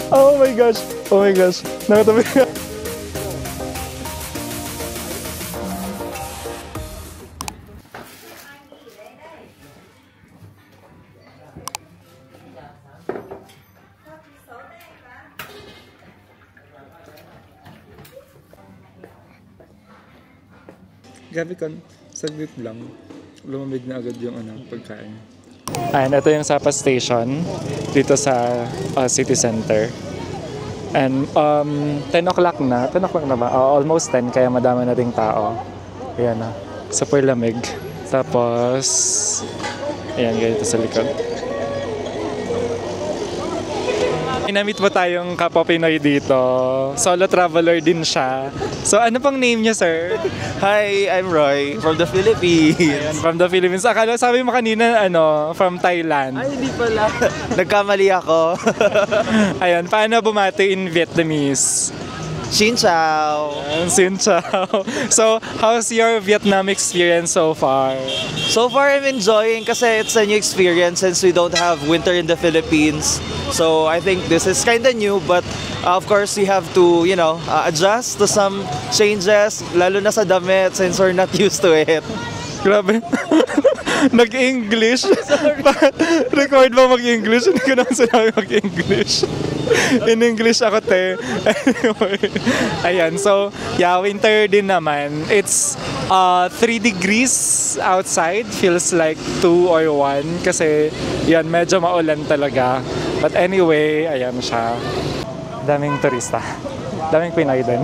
Oh my gosh! Oh my gosh! Nakatabi ka! Gabi ka, saglit lang. Lumamig na agad yung pagkain. Ayan, ito yung Sapa Station dito sa City Center. And 10 o'clock na. 10 o'clock na ba? Almost 10, kaya madami na ring tao. Ayan na. Super lamig. Tapos, ayan, ganito sa likod. Inamit mo tayong kapwa Pinoy dito. Solo traveler din siya. So, ano pang name niya, sir? Hi, I'm Roy from the Philippines. Ayan, from the Philippines. Akala, sabi mo kanina, from Thailand. Ay, hindi pala. Nagkamali ako. Ayan, paano bumati in Vietnamese? Xin chào. Xin chào. So, how's your Vietnam experience so far? So far, I'm enjoying kasi it's a new experience since we don't have winter in the Philippines. So, I think this is kind of new, but of course, we have to, adjust to some changes, lalo na sa damit since we're not used to it. Grabe. Nag-English. Record ba mag-English? Hindi ko naman sinabi mag-English. In English ako, te. Anyway. Ayan, so, yeah, winter din naman. It's 3 degrees outside. Feels like 2 or 1. Kasi, yan, medyo maulan talaga. But anyway, ayan siya. Daming turista. Daming Pinoy din.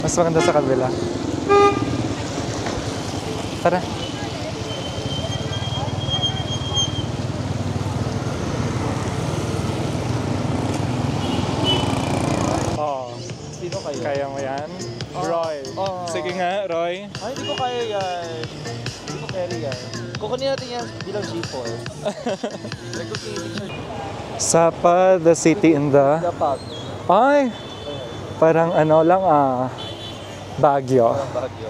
Mas maganda sa kabila. Tara. Sino kayo? Kaya mo yan? Roy. Sige nga, Roy. Ay, hindi ko kaya yan. Hindi ko carry yan. Kukunin natin yan bilang G4. Sapa, the city in the... Dapat. Ay! Parang lang Baguio. Baguio.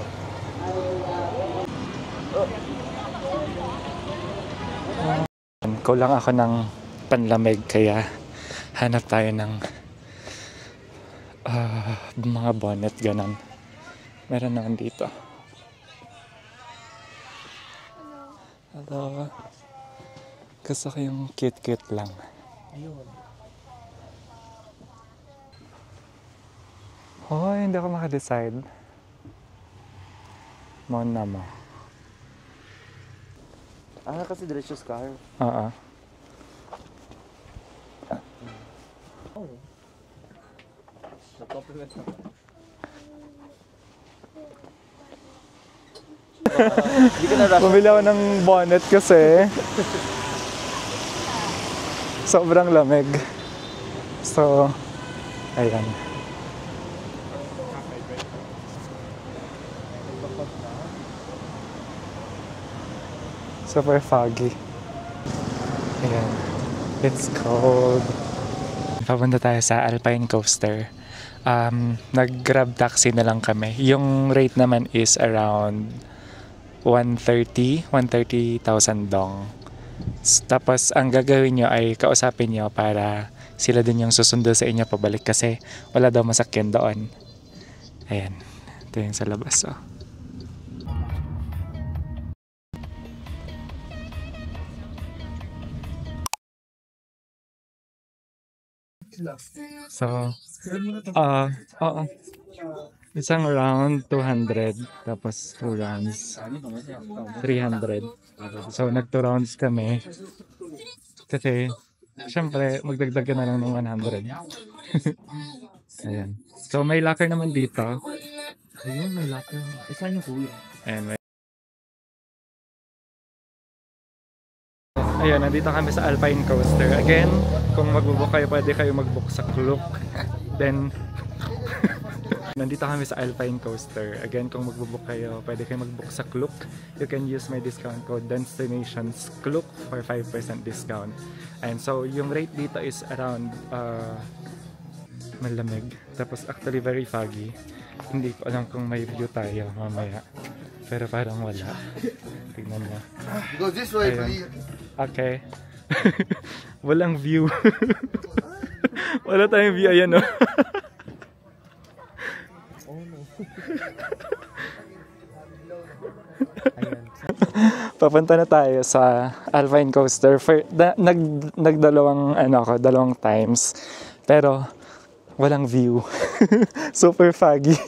Kulang ako ng panlamig kaya hanap tayo ng mga bonnet, ganon. Meron naman dito. Hello. Gusto ko yung cute-cute lang. Ayun. Hoy, hindi ako makadecide. Mona mo. Kasi diretso scarf. Oo. Oh. Na-compliment naman. Hindi ka na-rush. Bumili ako ng bonnet kasi sobrang lamig. So, ayan. Super foggy. Ayan. It's cold. Papunta tayo sa Alpine Coaster. Nag-grab taxi na lang kami. Yung rate naman is around 130,000 dong. Tapos ang gagawin nyo ay kausapin nyo para sila din yung susundo sa inyo pabalik kasi wala daw masakyan doon. Ayan. Ito yung sa labas. Oh. So, isang round 200 tapos 2 rounds 300. So nag 2 rounds kami kasi syempre magdagdag ka na lang ng 100. Ayan. So may locker naman dito. Ayun, may locker. Saan yung kuya? Ayun, nandito kami sa Alpine Coaster. Again, kung magbubook kayo, pwede kayo magbook sa Klook. Then, nandito kami sa Alpine Coaster. Again, kung magbubook kayo, pwede kayo magbook sa Klook. You can use my discount code Destinations Klook for 5% discount. And so, yung rate dito is around Malamig. Tapos actually very foggy. Hindi ko alam kung may view tayo mamaya. Pero parang wala. Tignan mo. Go this way, Ayun. please. Okay. Walang view. Wala tayong view. Ayan o. Papunta na tayo sa Alpine Coaster. Nagdalawang dalawang times. Pero walang view. Super foggy.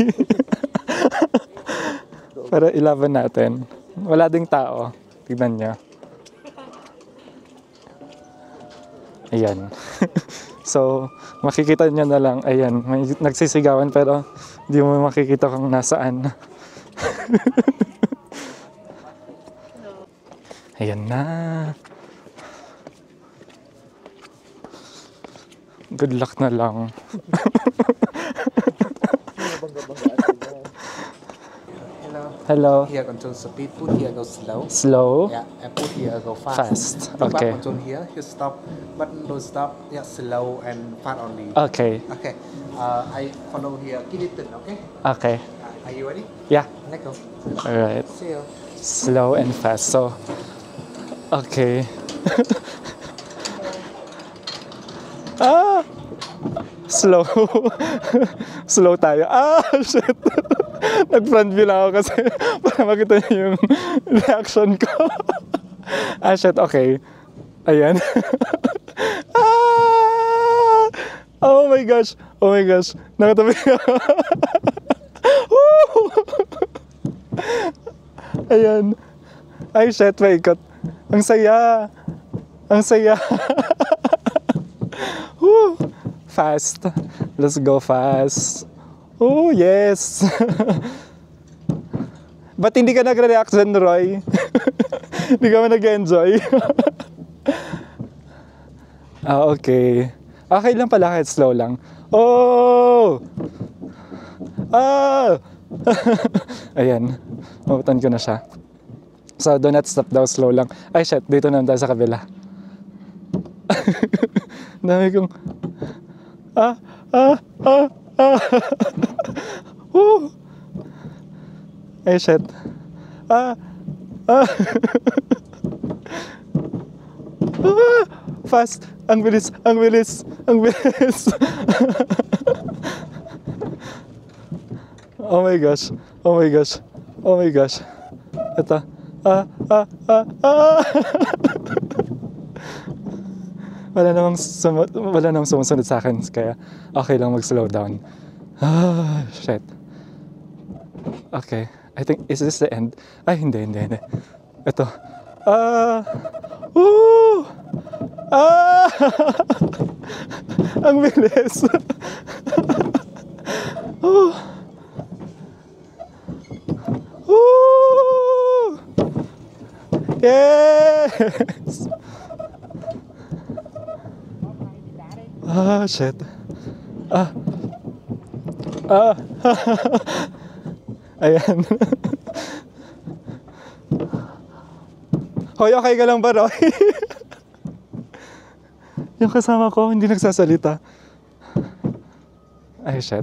Pero ilaban natin. Wala ding tao. Tignan nyo. Ayan. So, makikita nyo na lang. Ayan, may nagsisigawan pero di mo makikita kung nasaan. Ayan na. Good luck na lang. Hello. Here control speed, put here go slow. Slow. Yeah, and put here go fast. Fast. Put back Okay. control here, you stop, button don't stop. Yeah, slow and fast only. Okay. Okay. I follow here, Kiliton, okay? Okay. Are you ready? Yeah. Let's go. Alright. See you. Slow and fast. So, okay. Slow. Slow tayo. Shit. Nag-front view lang ako kasi para makita niyo yung reaction ko. Shit. Okay. Ayan. Oh my gosh. Oh my gosh. Nakatabi ako. Ayan. Ay, shit. Maikot. Ang saya. Ang saya. Woo. Fast. Let's go fast. Oh, yes. Ba't hindi ka nagre-react dyan, Roy? Hindi ka ba nag-enjoy? Okay. Okay lang pala kahit slow lang. Oh! Ayan. Mabutan ko na siya. So, do not stop daw, slow lang. Ay, shit. Dito naman tayo sa kabila. Dami kong... Woo! Ay, shit. Fast! Ang bilis! Ang bilis! Ang bilis! Oh my gosh! Oh my gosh! Oh my gosh! Ito. Wala namang sumusunod sa akin, kaya okay lang mag-slow down. Shit. Okay. I think, is this the end? Ay, hindi. Ito. Woo! Ang bilis. Woo! Yes! Shit. Ayan. Hoy, okay ka lang ba, Roy? Yung kasama ko, hindi nagsasalita. Ay, shit.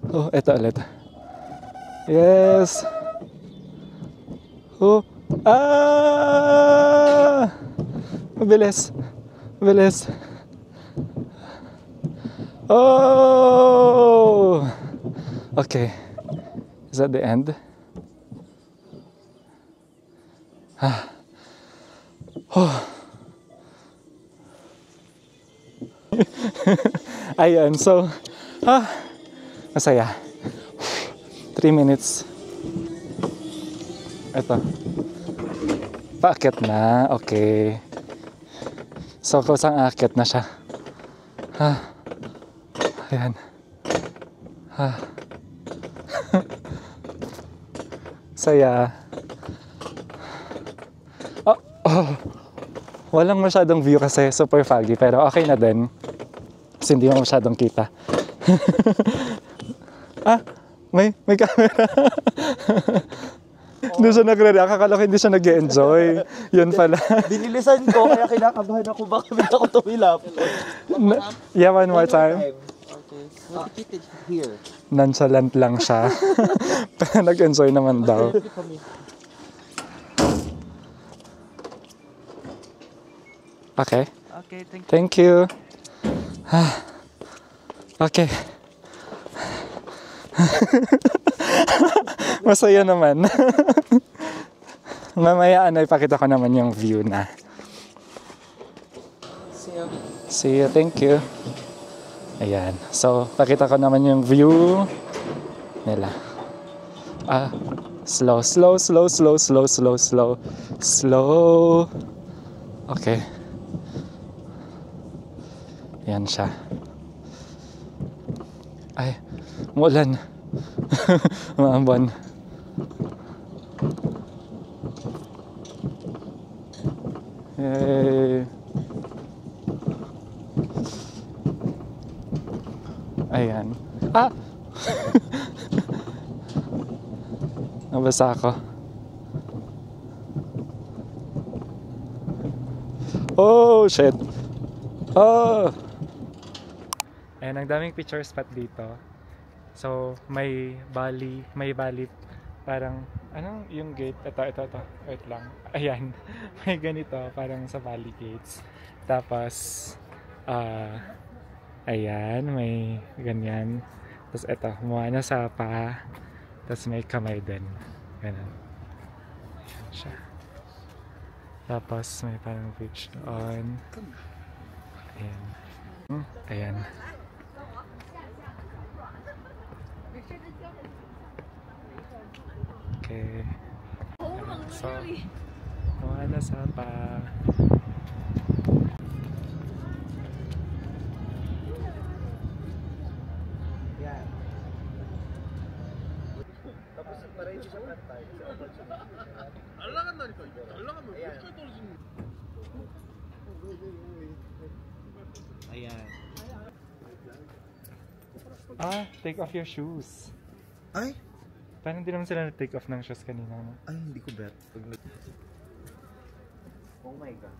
Oh, eto ulit. Yes! Oh! Mabilis! Mabilis! Oh! Okay. Is that the end? Oh. Ayan, so, masaya. 3 minutes. Ito. Paakyat na, okay. So, kusang aakyat na siya. Ayan. Saya. Walang masyadong view kasi super foggy, pero okay na din. Kasi hindi mo masyadong kita. May camera. Hindi siya nagre-react. Akala ko hindi siya nag-enjoy. Yun pala. Dinilisan ko, kaya kinakabahan ako baka bigla ako tumilap. Yeah, one more time. Okay. Repeat it here. Nonchalant lang siya. Pero nag-enjoy naman daw. Okay. Okay, thank you. Thank you. Okay. Masaya naman. Mamaya ipakita ko naman yung view na. See you. See you, thank you. Ayan. So, pakita ko naman yung view nila. Slow. Slow. Okay. Ayan siya. Ay, umulan. Maambon. Yay. Ayan. Nabasa ako. Oh, shit. Oh! Ayan, ang daming picture spot dito. So, may bali, parang, anong yung gate? Ito. Wait lang. Ayan. May ganito, parang sa Valley Gates. Tapos, ayan, may ganyan. Tapos ito, Moana Sapa. Tapos may kamay din. Ganun. Ayan siya. Tapos may parang beach doon. Ayan. Ayan. Okay. So, Moana Sapa. 날라간다니까 이거 날라가면 어디까지 떨어지는 Ayan. Take off your shoes. Ay? Parang hindi naman sila na-take off ng shoes kanina. No? Ay, hindi ko bet. Oh my God.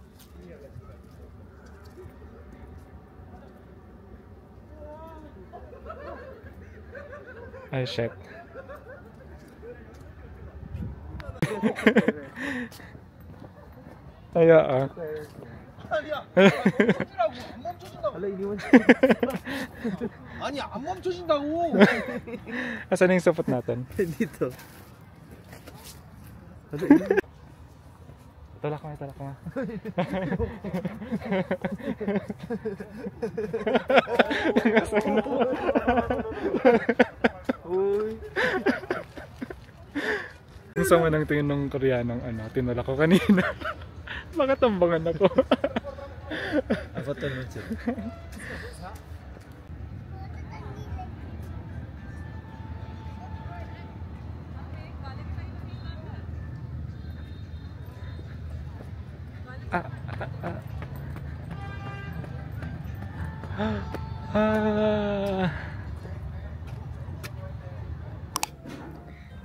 Ay, shit. Ay, oo. 아니야 멈춰지라고 안 멈춰진다고 Hala, iniwan 아니 안 멈춰진다고 Asan na yung supot natin? dito. Talak mo. Asan na? Uy. Ang sama ng tingin ng Koreanong tinulak ko kanina. Bakit tambangan ako? Ako tanong siya.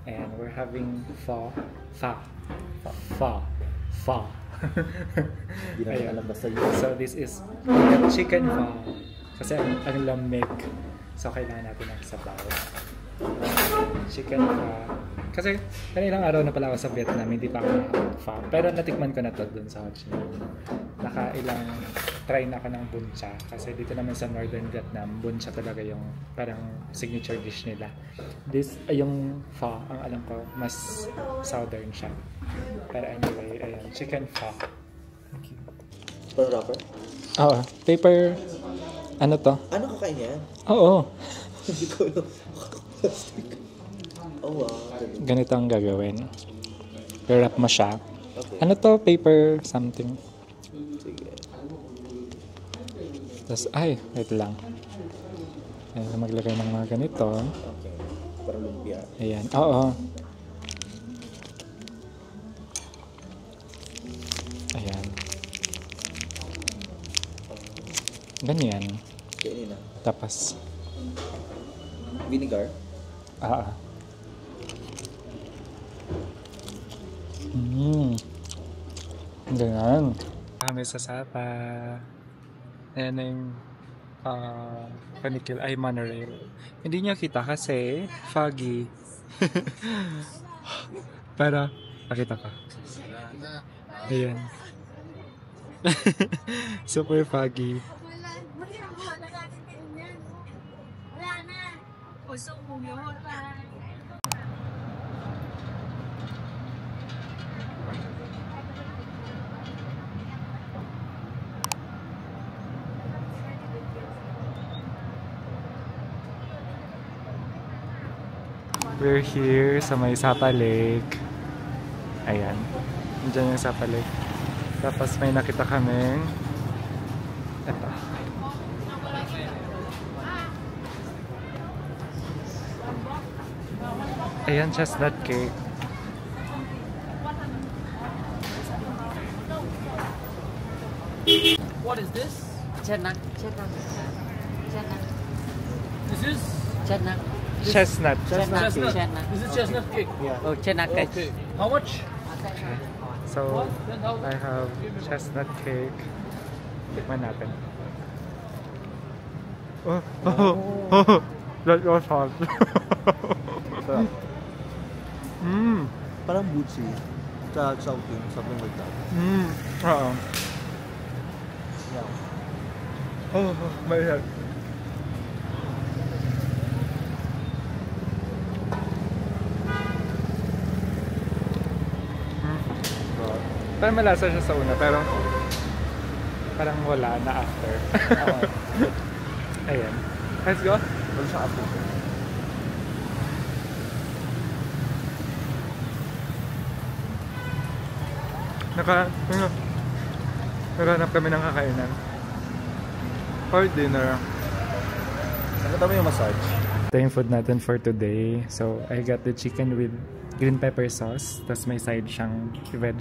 And we're having pho. Hindi namin alam basta yun. So this is chicken pho. Kasi ang lamig. So kailangan natin ng sabaw. Chicken pho. Kasi kanilang araw na pala ako sa Vietnam, hindi pa ako nakapag-pho. Pero natikman ko na to dun sa Ho Chi Minh. Nakailang try na ako ng bun cha. Kasi dito naman sa Northern Vietnam, bun cha talaga yung parang signature dish nila. This, yung pho, ang alam ko, mas southern siya. Pero anyway, ayan, chicken pho. Paper wrapper? Oo, paper, ano to? Ano kakain yan? Oo, Hindi ko alam. Plastic. Oh wow. ganito ang gagawin. I-wrap mo siya. Okay. Ano to? Paper something. Sige. Tapos, ay, wait lang. Ayan, maglagay ng mga ganito. Okay. Para lumpia. Ayan, oo. Ayan. Ganyan. Kainin na. Tapos, Vinegar? ah. Ganyan. Kami sa Sapa. Ayan na yung panikil ay monorail. Hindi niya kita kasi foggy. Para nakita ka. Ayan. Super foggy. We're here sa may Sapa Lake. Ayan. Diyan yung Sapa Lake. Tapos may nakita kaming eto. Ayan, chestnut cake. What is this? Chestnut. This is Chestnut. Chestnut. Chestnut. this is chestnut cake. Oh, chestnut cake. Okay. How much? So, I have chestnut cake. Tikman natin. Oh. That was hot. Sarap. Mmm. Parang bootsy. Something like that. Oo. Yeah. Oh, my head. Parang malasa siya sa una, pero parang wala na after. Ayan. Let's go. Wala siya after. Naghanap kami ng kakainan. For dinner. Nakita mo yung massage? Ito yung food natin for today. So, I got the chicken with green pepper sauce. Tapos may side siyang veg.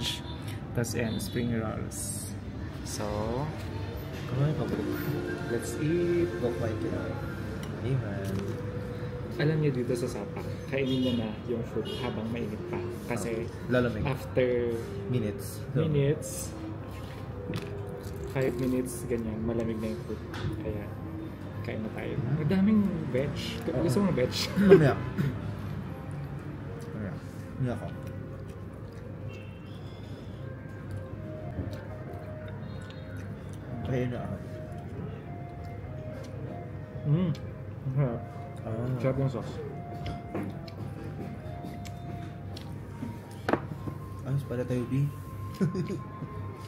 Tapos and spring rolls. So, Kumain ka ba? let's eat. Go fight it. Amen. Alam niyo dito sa Sapa, kainin niyo na yung food habang mainit pa. Kasi Lalamig. after Minutes. 5 minutes, ganyan, malamig na yung food. Kaya, kain na tayo. Ang daming veg. Gusto mong veg? Mamaya. Mamaya. Hindi ako. Kaya na ako. Sarap yung sauce. Ayos pala tayo, B.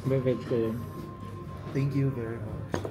May veg ko yun. Thank you very much.